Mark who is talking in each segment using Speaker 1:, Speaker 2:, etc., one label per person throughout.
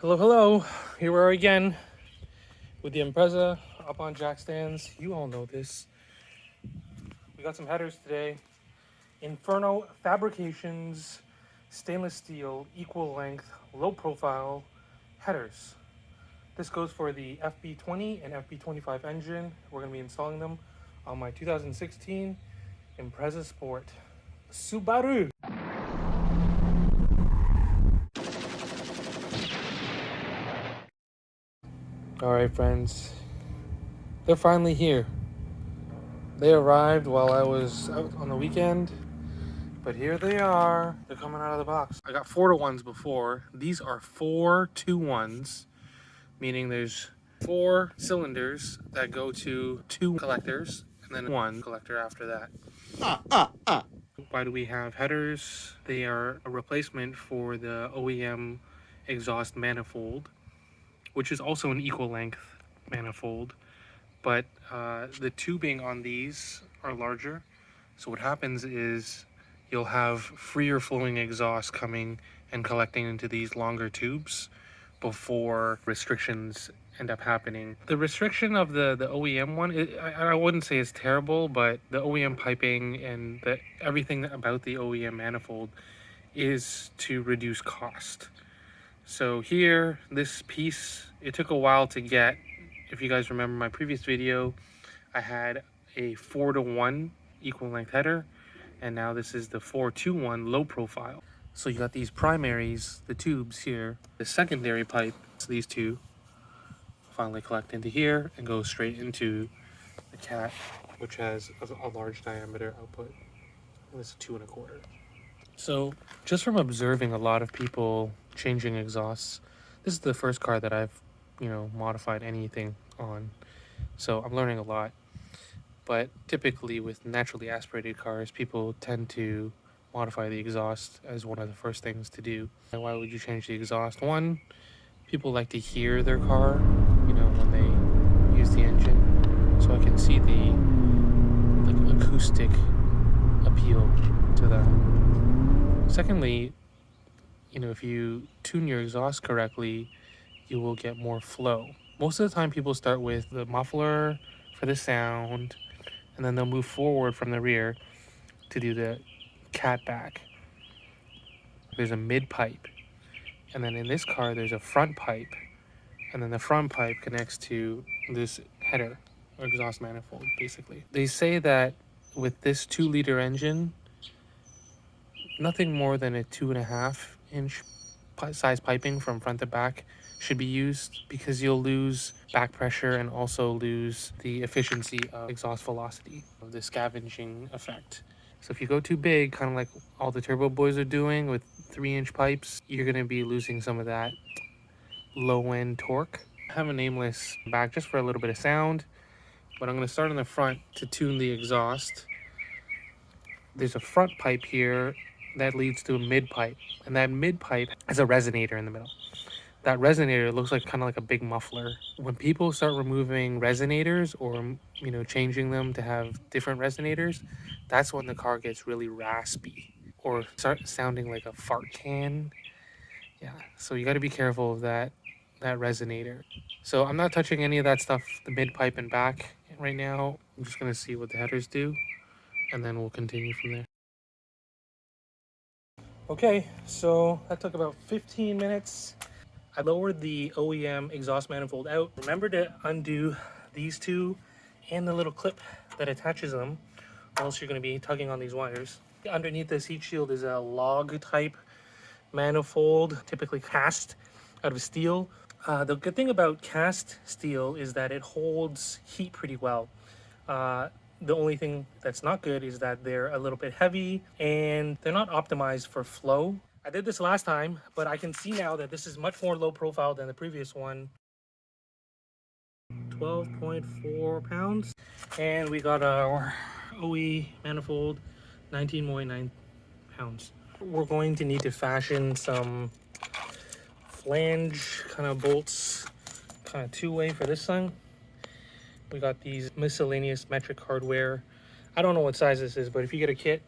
Speaker 1: Hello, hello. Here we are again with the Impreza up on jack stands. You all know this. We got some headers today. Inferno Fabrications stainless steel, equal length, low profile headers. This goes for the FB20 and FB25 engine. We're going to be installing them on my 2016 Impreza Sport. Subaru! Alright friends, they're finally here. They arrived while I was out on the weekend, but here they are. They're coming out of the box. I got 4-to-1s before. These are 4-2-1s, meaning there's 4 cylinders that go to 2 collectors and then 1 collector after that. Why do we have headers? They are a replacement for the OEM exhaust manifold, which is also an equal length manifold, but the tubing on these are larger. So what happens is you'll have freer flowing exhaust coming and collecting into these longer tubes before restrictions end up happening. The restriction of the OEM one, I wouldn't say it's terrible, but the OEM piping and everything about the OEM manifold is to reduce cost. So here, this piece, it took a while to get. If you guys remember my previous video, I had a 4-to-1 equal length header, and now this is the 4-to-1 low profile. So you got these primaries, the tubes here, the secondary pipe, so these two finally collect into here and go straight into the cat, which has a large diameter output. This is 2 1/4. So just from observing a lot of people changing exhausts, this is the first car that I've, modified anything on. So I'm learning a lot. But typically with naturally aspirated cars, people tend to modify the exhaust as one of the first things to do. And why would you change the exhaust? One, people like to hear their car, when they use the engine. So I can see the acoustic appeal to that. Secondly, if you tune your exhaust correctly, you will get more flow. Most of the time people start with the muffler for the sound, and then they'll move forward from the rear to do the cat back. There's a mid pipe, and then in this car there's a front pipe, and then the front pipe connects to this header or exhaust manifold, basically. They say that with this 2-liter engine, nothing more than a 2.5-inch size piping from front to back should be used, because you'll lose back pressure and also lose the efficiency of exhaust velocity, of the scavenging effect. So if you go too big, kind of like all the turbo boys are doing with 3-inch pipes, you're going to be losing some of that low-end torque. I have a nameless back just for a little bit of sound, but I'm going to start on the front to tune the exhaust. There's a front pipe here that leads to a mid pipe, and that mid pipe has a resonator in the middle. That resonator looks kind of like a big muffler. When people start removing resonators or changing them to have different resonators, that's when the car gets really raspy or start sounding like a fart can. Yeah, so you got to be careful of that resonator. So I'm not touching any of that stuff, the mid pipe and back right now. I'm just going to see what the headers do, and then we'll continue from there. Okay, so that took about 15 minutes. I lowered the OEM exhaust manifold out. Remember to undo these two and the little clip that attaches them, or else you're going to be tugging on these wires. Underneath this heat shield is a log type manifold, typically cast out of steel. The good thing about cast steel is that it holds heat pretty well. The only thing that's not good is that they're a little bit heavy and they're not optimized for flow. I did this last time, but I can see now that this is much more low profile than the previous one. 12.4 pounds. And we got our OE manifold, 19.9 pounds. We're going to need to fashion some flange kind of bolts, kind of 2-way for this thing. We got these miscellaneous metric hardware. I don't know what size this is, but if you get a kit,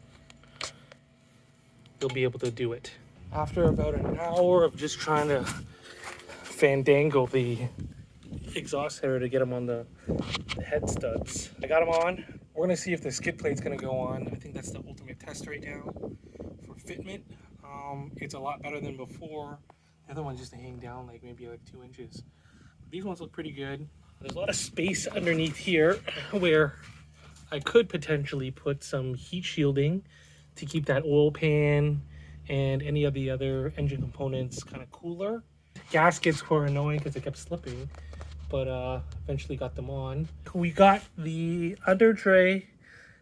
Speaker 1: you'll be able to do it. After about an hour of just trying to fandangle the exhaust header to get them on the head studs. I got them on. We're gonna see if the skid plate's gonna go on. I think that's the ultimate test right now for fitment. It's a lot better than before. The other one's just hang down like maybe like 2 inches. These ones look pretty good. There's a lot of space underneath here where I could potentially put some heat shielding to keep that oil pan and any of the other engine components kind of cooler. Gaskets were annoying because they kept slipping, but eventually got them on. We got the under tray,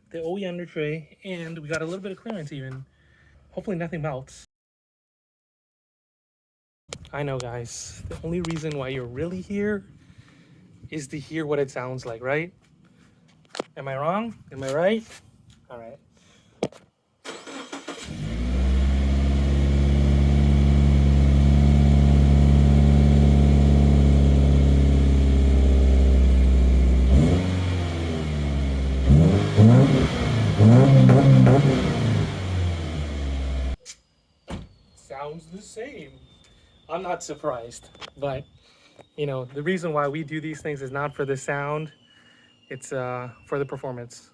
Speaker 1: the OE under tray, and we got a little bit of clearance even. Hopefully nothing melts. I know, guys, the only reason why you're really here is to hear what it sounds like, right? Am I wrong? Am I right? All right. Sounds the same. I'm not surprised, but you know, the reason why we do these things is not for the sound, it's for the performance.